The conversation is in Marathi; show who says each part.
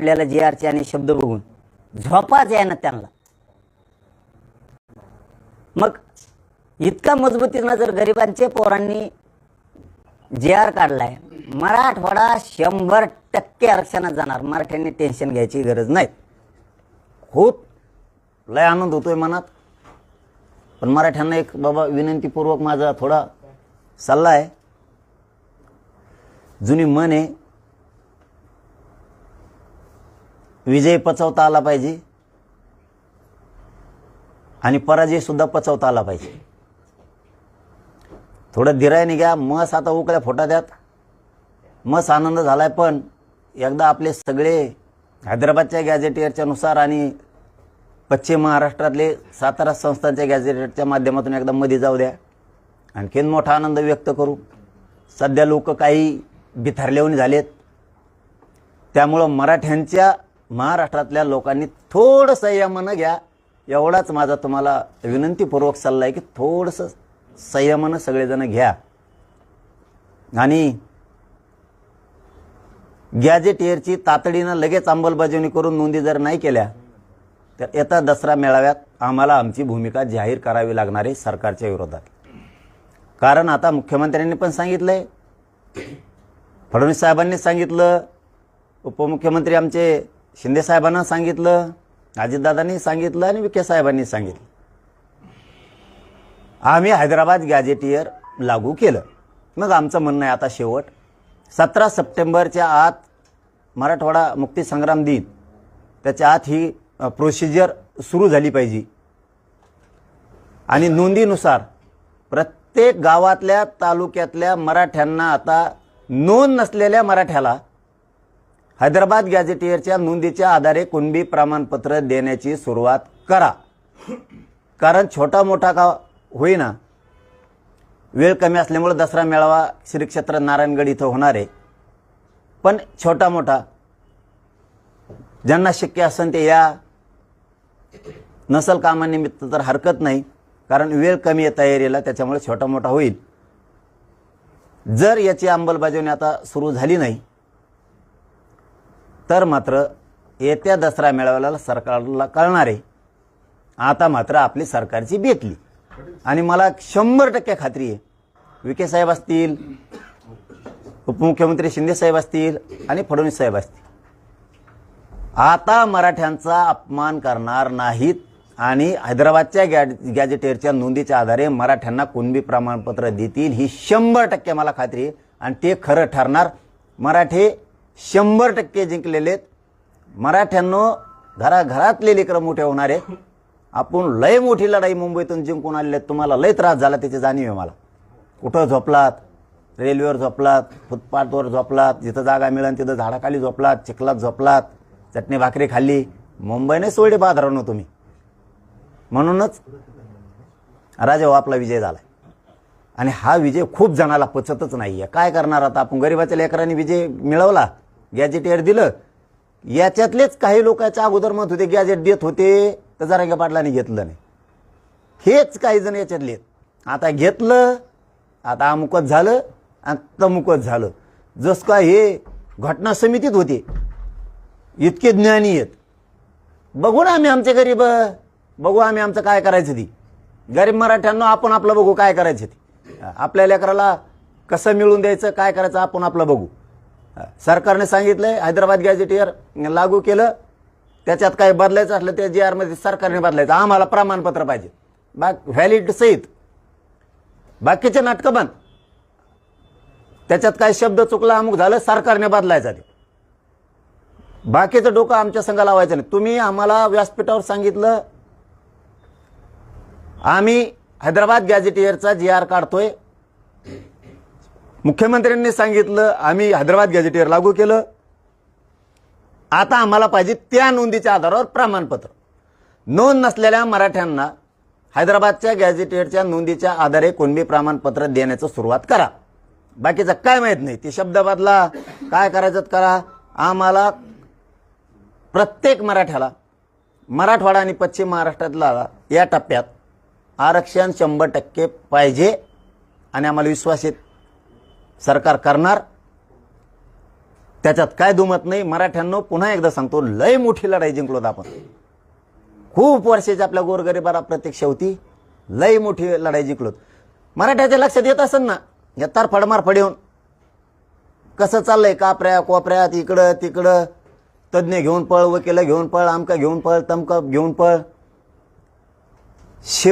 Speaker 1: आपल्याला जी आरचे आणि शब्द बघून झोपाच आहे ना त्यांना. मग इतका मजबूतीनं जर गरिबांचे पोरांनी जी आर काढलाय, मराठवाडा 100% आरक्षणात जाणार. मराठ्यांनी टेन्शन घ्यायची गरज नाही. खूप लय आनंद होतोय मनात. पण मराठ्यांना एक बाबा विनंतीपूर्वक माझा थोडा सल्ला आहे. जुनी म्हण आहे, विजय पचवता आला पाहिजे आणि पराजय सुद्धा पचवता आला पाहिजे. थोडं धीराने घ्या. मस आता उकळ्या फोटा द्यात. मस आनंद झालाय, पण एकदा आपले सगळे हैदराबादच्या गॅझेटियरच्या नुसार आणि पश्चिम महाराष्ट्रातले सातारा संस्थांच्या गॅझेटियरच्या माध्यमातून एकदा मध्ये जाऊ द्या. आणखीन मोठा आनंद व्यक्त करू. सध्या लोक काही बिथरलेवून झालेत. त्यामुळं मराठ्यांच्या महाराष्ट्रातल्या लोकांनी थोडं संयमानं घ्या. एवढाच माझा तुम्हाला विनंतीपूर्वक सल्ला आहे की थोडंसं संयमानं सगळेजण घ्या. आणि गॅझेटियरची तातडीनं लगेच अंमलबजावणी करून नोंदी जर नाही केल्या तर येत्या दसरा मेळाव्यात आम्हाला आमची भूमिका जाहीर करावी लागणार आहे सरकारच्या विरोधात. कारण आता मुख्यमंत्र्यांनी पण सांगितलंय, फडणवीस साहेबांनी सांगितलं, उपमुख्यमंत्री आमचे शिंदे साहेबांना सांगितलं, अजितदादांनी सांगितलं आणि विखे साहेबांनी सांगितलं. आम्ही हैदराबाद गॅझेटियर लागू केलं. मग आमचं म्हणणं आहे आता शेवट 17 सप्टेंबरच्या आत मराठवाडा मुक्तीसंग्राम दिन, त्याच्या आत ही प्रोसिजर सुरू झाली पाहिजे. आणि नोंदीनुसार प्रत्येक गावातल्या तालुक्यातल्या मराठ्यांना, आता नोंद नसलेल्या मराठ्याला हैदराबाद गॅझेटियरच्या नोंदीच्या आधारे कुणबी प्रमाणपत्र देण्याची सुरुवात करा. कारण छोटा मोठा का होईना, वेळ कमी असल्यामुळे दसरा मेळावा श्री क्षेत्र नारायणगड इथं होणार आहे. पण छोटा मोठा ज्यांना शक्य असेल ते या. नसल कामानिमित्त तर हरकत नाही, कारण वेळ कमी आहे तयारीला, त्याच्यामुळे छोटा मोठा होईल. जर याची अंमलबजावणी आता सुरू झाली नाही तर मात्र येत्या दसरा मेळाव्याला सरकारला कळणार आहे. आता मात्र आपली सरकारची बेतली. आणि मला 100% खात्री आहे, विखे साहेब असतील, उपमुख्यमंत्री शिंदे साहेब असतील आणि फडणवीस साहेब असतील, आता मराठ्यांचा अपमान करणार नाहीत. आणि हैदराबादच्या गॅझेटियरच्या नोंदीच्या आधारे मराठ्यांना कुणबी प्रमाणपत्र देतील, ही 100% मला खात्री आहे. आणि ते खरं ठरणार. मराठे 100% जिंकलेले. मराठ्यांनो, घराघरातले लेकरं मोठे होणार आहेत. आपण लय मोठी लढाई मुंबईतून जिंकून आलेले. तुम्हाला लय त्रास झाला त्याची जाणीव आहे मला. कुठं झोपलात, रेल्वेवर झोपलात, फुटपाथवर झोपलात, जिथं जागा मिळेल तिथं झाडाखाली झोपलात, चिखलात झोपलात, चटणी भाकरी खाल्ली. मुंबईने सोडे बाजारानं तुम्ही. म्हणूनच राजा आपला विजय झाला. आणि हा विजय खूप जणाला पचतच नाहीये. काय करणार आता आपण? गरिबाच्या लेकरांनी विजय मिळवला, गॅझेटियर दिलं. याच्यातलेच काही लोकांच्या अगोदर मत होते गॅझेट देत होते तर जरांगे पाटलांनी घेतलं नाही. हेच काही जण याच्यातले आता घेतलं, आता अमुकच झालं आणि तमुकच झालं. जस का हे घटना समितीत होते, इतके ज्ञानी आहेत. बघू ना आम्ही आमचे गरीब, बघू आम्ही आमचं काय करायचं ती. गरीब मराठ्यांना आपण आपलं बघू काय करायचं ती. आपल्या लेकराला कसं मिळून द्यायचं, काय करायचं आपण आपलं बघू. सरकारने सांगितलंय हैदराबाद गॅझेटियर लागू केलं, त्याच्यात काय बदलायचं असलं ते जी आरमध्ये सरकारने बदलायचं. आम्हाला प्रमाणपत्र पाहिजे व्हॅलिड सहित. बाकीचे नाटकं बंद. त्याच्यात काय शब्द चुकला, अमुक झालं, सरकारने बदलायचं ते. बाकीचं डोकं आमच्या संघ लावायचं नाही. तुम्ही आम्हाला व्यासपीठावर सांगितलं आम्ही हैदराबाद गॅझेटियरचा जी आर काढतोय. मुख्यमंत्र्यांनी सांगितलं आम्ही हैदराबाद गॅझेटियर लागू केलं. आता आम्हाला पाहिजे त्या नोंदीच्या आधारावर प्रमाणपत्र. नोंद नसलेल्या मराठ्यांना हैदराबादच्या गॅझेटियरच्या नोंदीच्या आधारे कुणबी प्रमाणपत्र देण्याचं सुरुवात करा. बाकीचं काय माहित नाही. ते शब्द बदला, काय करायचं करा. आम्हाला प्रत्येक मराठ्याला, मराठवाडा आणि पश्चिम महाराष्ट्रातला या टप्प्यात आरक्षण 100% पाहिजे. आणि आम्हाला विश्वास आहे सरकार करणार. त्याच्यात काय दुमत नाही. मराठ्यांनो पुन्हा एकदा सांगतो, लय मोठी लढाई जिंकलोत आपण. खूप वर्षाची आपल्या गोरगरिबाला प्रत्यक्ष होती, लय मोठी लढाई जिंकलोत. मराठ्याच्या लक्षात येत असेल ना या तारफड मारफड येऊन कसं चाललंय, कापऱ्या कोपऱ्यात इकडं तिकडं, तज्ज्ञ घेऊन पळ, वकील घेऊन पळ, आमका घेऊन पळ, तमका घेऊन पळ. शेव